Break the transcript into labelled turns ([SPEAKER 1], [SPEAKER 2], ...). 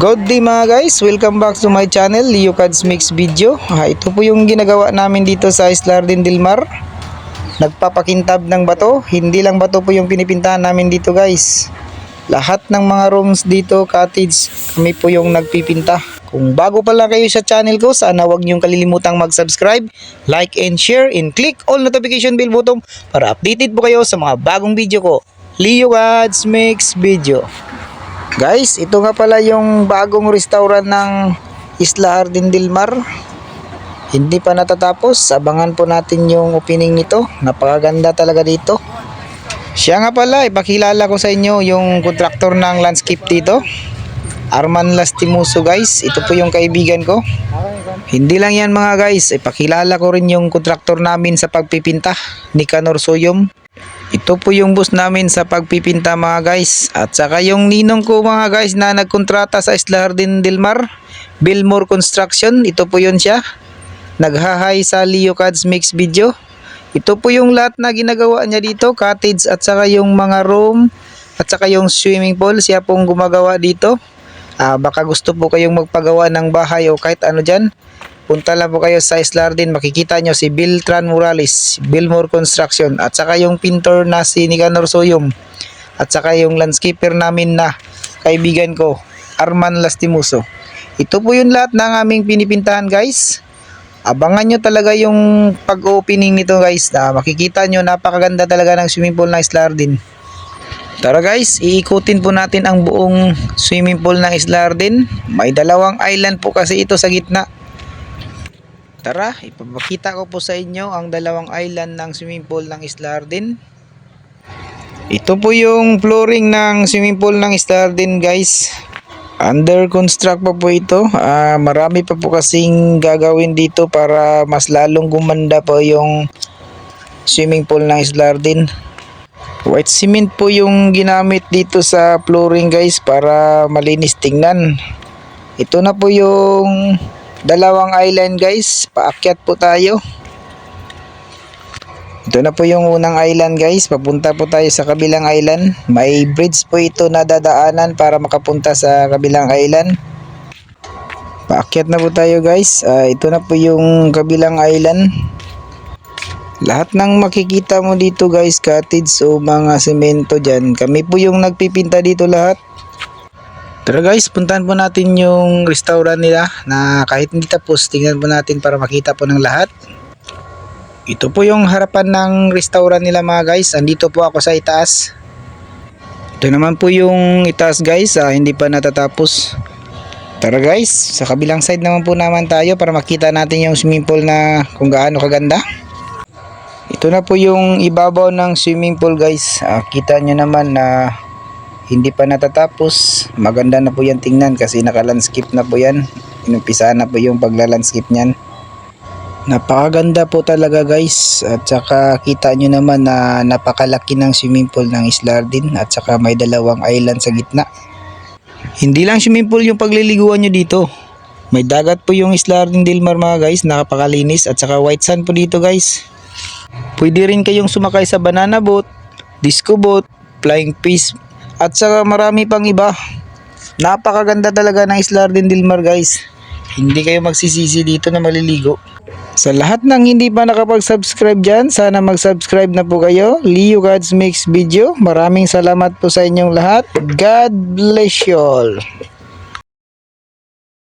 [SPEAKER 1] Good day mga guys, welcome back to my channel, Leo Cads Mix Video. Ito po yung ginagawa namin dito sa Islardin del Mar. Nagpapakintab ng bato, hindi lang bato po yung pinipintahan namin dito guys. Lahat ng mga rooms dito, cottage, kami po yung nagpipinta. Kung bago pa lang kayo sa channel ko, sana huwag niyong kalilimutang mag-subscribe, like and share, and click all notification bell button para updated po kayo sa mga bagong video ko. Leo Cads Mix Video. Guys, ito nga pala yung bagong restaurant ng Islardin del Mar. Hindi pa natatapos. Abangan po natin yung opening nito. Napakaganda talaga dito. Siya nga pala, ipakilala ko sa inyo yung kontraktor ng landscape dito. Arman Lastimoso guys. Ito po yung kaibigan ko. Hindi lang yan mga guys. Ipakilala ko rin yung kontraktor namin sa pagpipinta, Nicanor Soyom. Ito po yung boss namin sa pagpipinta mga guys. At saka yung ninong ko mga guys na nagkontrata sa Islardin del Mar, Billmore Construction. Ito po yun siya. Naghahay sa Leo Cads Mix Video. Ito po yung lahat na ginagawa niya dito. Cottage at saka yung mga room at saka yung swimming pool. Siya pong gumagawa dito. Baka gusto po kayong magpagawa ng bahay o kahit ano dyan. Punta lang po kayo sa Islardin, makikita nyo si Beltran Morales, Billmore Construction, at saka yung pintor na si Nicanor Soyom, at saka yung landscaper namin na kaibigan ko, Arman Lastimoso. Ito po yung lahat ng aming pinipintahan guys. Abangan nyo talaga yung pag-opening nito guys. Makikita nyo napakaganda talaga ng swimming pool ng Islardin. Tara guys, iikutin po natin ang buong swimming pool ng Islardin. May dalawang island po kasi ito sa gitna. Tara, ipapakita ko po sa inyo ang dalawang island ng swimming pool ng Islardin. Ito po yung flooring ng swimming pool ng Islardin guys. Under construct pa po ito. Marami pa po kasing gagawin dito para mas lalong gumanda po yung swimming pool ng Islardin. White cement po yung ginamit dito sa flooring guys para malinis tingnan. Ito na po yung dalawang island guys, paakyat po tayo. Ito na po yung unang island guys, papunta po tayo sa kabilang island. May bridge po ito na dadaanan para makapunta sa kabilang island. Paakyat na po tayo guys. Ito na po yung kabilang island. Lahat ng makikita mo dito guys, cottage o mga semento dyan, kami po yung nagpipinta dito lahat. Tara guys, puntahan po natin yung restaurant nila na kahit hindi tapos, tingnan po natin para makita po ng lahat. Ito po yung harapan ng restaurant nila mga guys. Andito po ako sa itaas. Ito naman po yung itaas guys, hindi pa natatapos. Tara guys, sa kabilang side naman po naman tayo para makita natin yung swimming pool na kung gaano kaganda. Ito na po yung ibabaw ng swimming pool guys. Kita nyo naman na hindi pa natatapos. Maganda na po yan tingnan kasi naka-landscape na po yan. Inumpisa na po yung pagla-landscape nyan. Napakaganda po talaga guys. At saka kita nyo naman na napakalaki ng swimming pool ng Islardin. At saka may dalawang island sa gitna. Hindi lang swimming pool yung pagliliguan nyo dito. May dagat po yung Islardin del Mar mga guys. Nakapakalinis. At saka white sand po dito guys. Pwede rin kayong sumakay sa banana boat, disco boat, flying fish, at saka marami pang iba. Napakaganda talaga ng Islardin del Mar guys. Hindi kayo magsisisi dito na maliligo. Sa lahat ng hindi pa nakapag-subscribe dyan, sana mag-subscribe na po kayo. Leo Cads Mix Video. Maraming salamat po sa inyong lahat. God bless you all.